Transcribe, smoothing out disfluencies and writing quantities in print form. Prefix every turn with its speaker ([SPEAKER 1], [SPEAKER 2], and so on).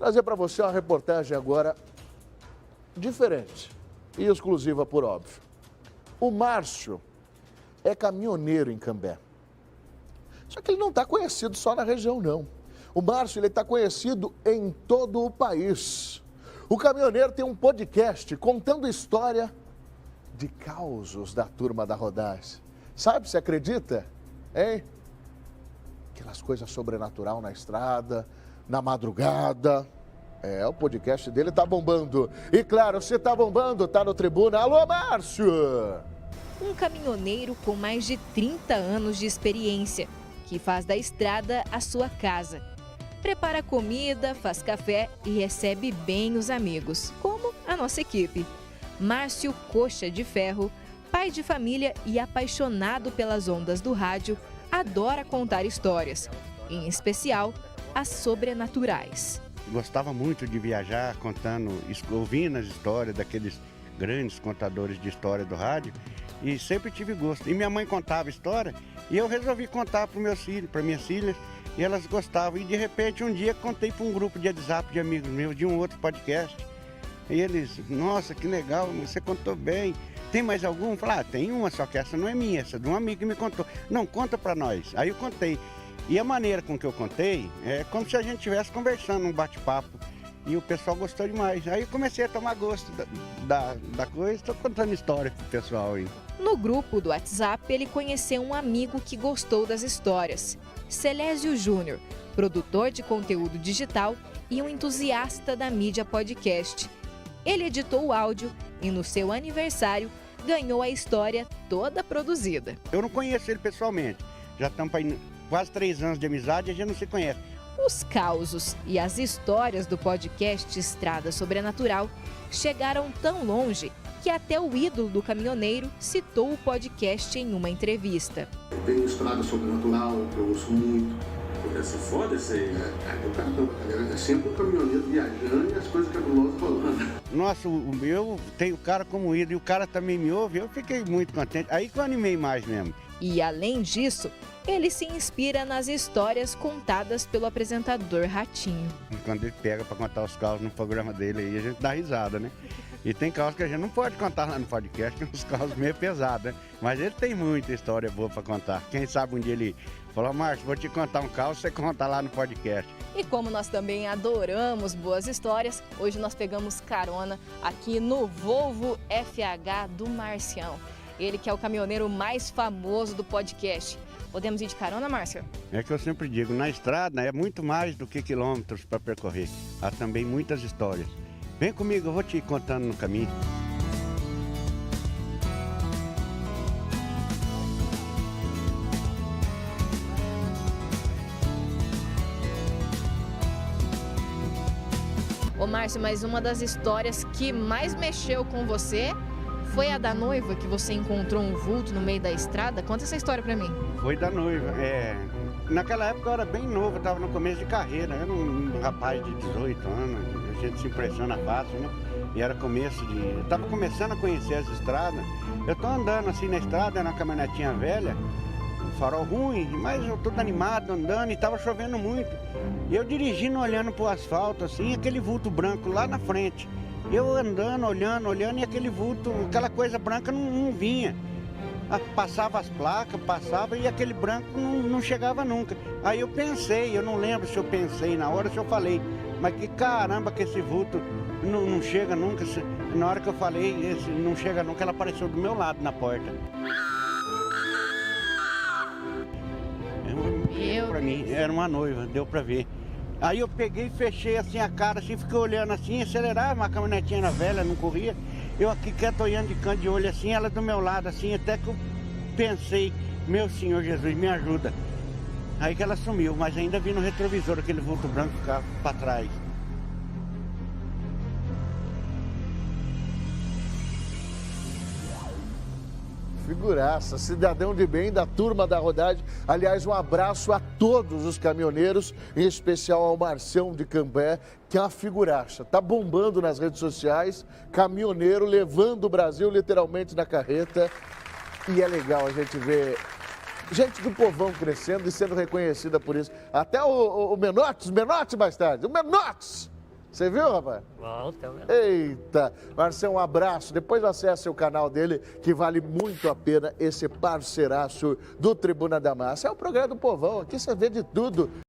[SPEAKER 1] trazer para você uma reportagem agora diferente e exclusiva, por óbvio. O Márcio é caminhoneiro em Cambé. Só que ele não está conhecido só na região, não. O Márcio está conhecido em todo o país. O caminhoneiro tem um podcast contando história de causos da turma da rodagem. Sabe, você acredita? Hein? Aquelas coisas sobrenatural na estrada, na madrugada. É, o podcast dele tá bombando. E claro, se tá bombando, tá no Tribuna. Alô, Márcio!
[SPEAKER 2] Um caminhoneiro com mais de 30 anos de experiência, que faz da estrada a sua casa. Prepara comida, faz café e recebe bem os amigos, como a nossa equipe. Márcio Coxa de Ferro, pai de família e apaixonado pelas ondas do rádio, adora contar histórias, em especial as sobrenaturais.
[SPEAKER 3] Gostava muito de viajar contando, ouvindo as histórias daqueles grandes contadores de história do rádio e sempre tive gosto. E minha mãe contava história e eu resolvi contar para meus filhos, para minhas filhas, e elas gostavam. E de repente um dia contei para um grupo de WhatsApp de amigos meus de um outro podcast. E eles, nossa, que legal, você contou bem. Tem mais algum? Falei, tem uma, só que essa não é minha, essa é de um amigo que me contou. Não, conta para nós. Aí eu contei. E a maneira com que eu contei é como se a gente estivesse conversando, um bate-papo. E o pessoal gostou demais. Aí eu comecei a tomar gosto da coisa, estou contando história pro pessoal aí.
[SPEAKER 2] No grupo do WhatsApp, ele conheceu um amigo que gostou das histórias. Celésio Júnior, produtor de conteúdo digital e um entusiasta da mídia podcast. Ele editou o áudio e no seu aniversário ganhou a história toda produzida.
[SPEAKER 3] Eu não conheço ele pessoalmente, já estamos quase 3 anos de amizade e a gente não se conhece.
[SPEAKER 2] Os causos e as histórias do podcast Estrada Sobrenatural chegaram tão longe que até o ídolo do caminhoneiro citou o podcast em uma entrevista.
[SPEAKER 4] Tem Estrada Sobrenatural, que eu ouço muito.
[SPEAKER 5] Essa foda esse aí, né?
[SPEAKER 4] É sempre um caminhoneiro viajando e as coisas cabulosas rolando.
[SPEAKER 3] Nossa, eu tenho o cara como ídolo e o cara também me ouve, eu fiquei muito contente. Aí que eu animei mais mesmo.
[SPEAKER 2] E além disso, ele se inspira nas histórias contadas pelo apresentador Ratinho.
[SPEAKER 3] Quando ele pega para contar os causos no programa dele aí, a gente dá risada, né? E tem causos que a gente não pode contar lá no podcast, uns causos meio pesados, né? Mas ele tem muita história boa para contar. Quem sabe um dia ele fala, Márcio, vou te contar um caos, você conta lá no podcast.
[SPEAKER 6] E como nós também adoramos boas histórias, hoje nós pegamos carona aqui no Volvo FH do Marcião. Ele que é o caminhoneiro mais famoso do podcast. Podemos ir de carona, Márcio?
[SPEAKER 3] É que eu sempre digo, na estrada é muito mais do que quilômetros para percorrer. Há também muitas histórias. Vem comigo, eu vou te contando no caminho.
[SPEAKER 6] Ô Márcio, mas uma das histórias que mais mexeu com você foi a da noiva, que você encontrou um vulto no meio da estrada. Conta essa história pra mim.
[SPEAKER 3] Foi da noiva, naquela época eu era bem novo, eu estava no começo de carreira, eu era um rapaz de 18 anos, a gente se impressiona fácil, né? E era começo de... Eu estava começando a conhecer as estradas, eu tô andando assim na estrada, na caminhonetinha velha, farol ruim, mas eu todo animado andando e estava chovendo muito. E eu dirigindo, olhando pro asfalto assim, aquele vulto branco lá na frente. Eu andando, olhando e aquele vulto, aquela coisa branca não vinha. Passava as placas, passava e aquele branco não chegava nunca. Aí eu pensei, eu não lembro se eu pensei na hora, se eu falei, mas que caramba que esse vulto não chega nunca. Na hora que eu falei, esse não chega nunca, ela apareceu do meu lado na porta. Pra mim, era uma noiva, deu pra ver. Aí eu peguei e fechei assim a cara, assim, fiquei olhando assim, acelerava, uma caminhonetinha era velha, não corria. Eu aqui quieto olhando de canto de olho assim, ela do meu lado assim, até que eu pensei, meu Senhor Jesus, me ajuda. Aí que ela sumiu, mas ainda vi no retrovisor aquele vulto branco ficar pra trás.
[SPEAKER 1] Figuraça, cidadão de bem da turma da rodagem. Aliás, um abraço a todos os caminhoneiros, em especial ao Marcião de Cambé, que é uma figuraça. Tá bombando nas redes sociais, caminhoneiro levando o Brasil literalmente na carreta. E é legal a gente ver gente do povão crescendo e sendo reconhecida por isso. Até o Menotes mais tarde, o Menotes Você viu, rapaz?
[SPEAKER 7] Volta, né?
[SPEAKER 1] Eita! Marcelo, um abraço. Depois acesse o canal dele, que vale muito a pena esse parceiraço do Tribuna da Massa. É o programa do Povão, aqui você vê de tudo.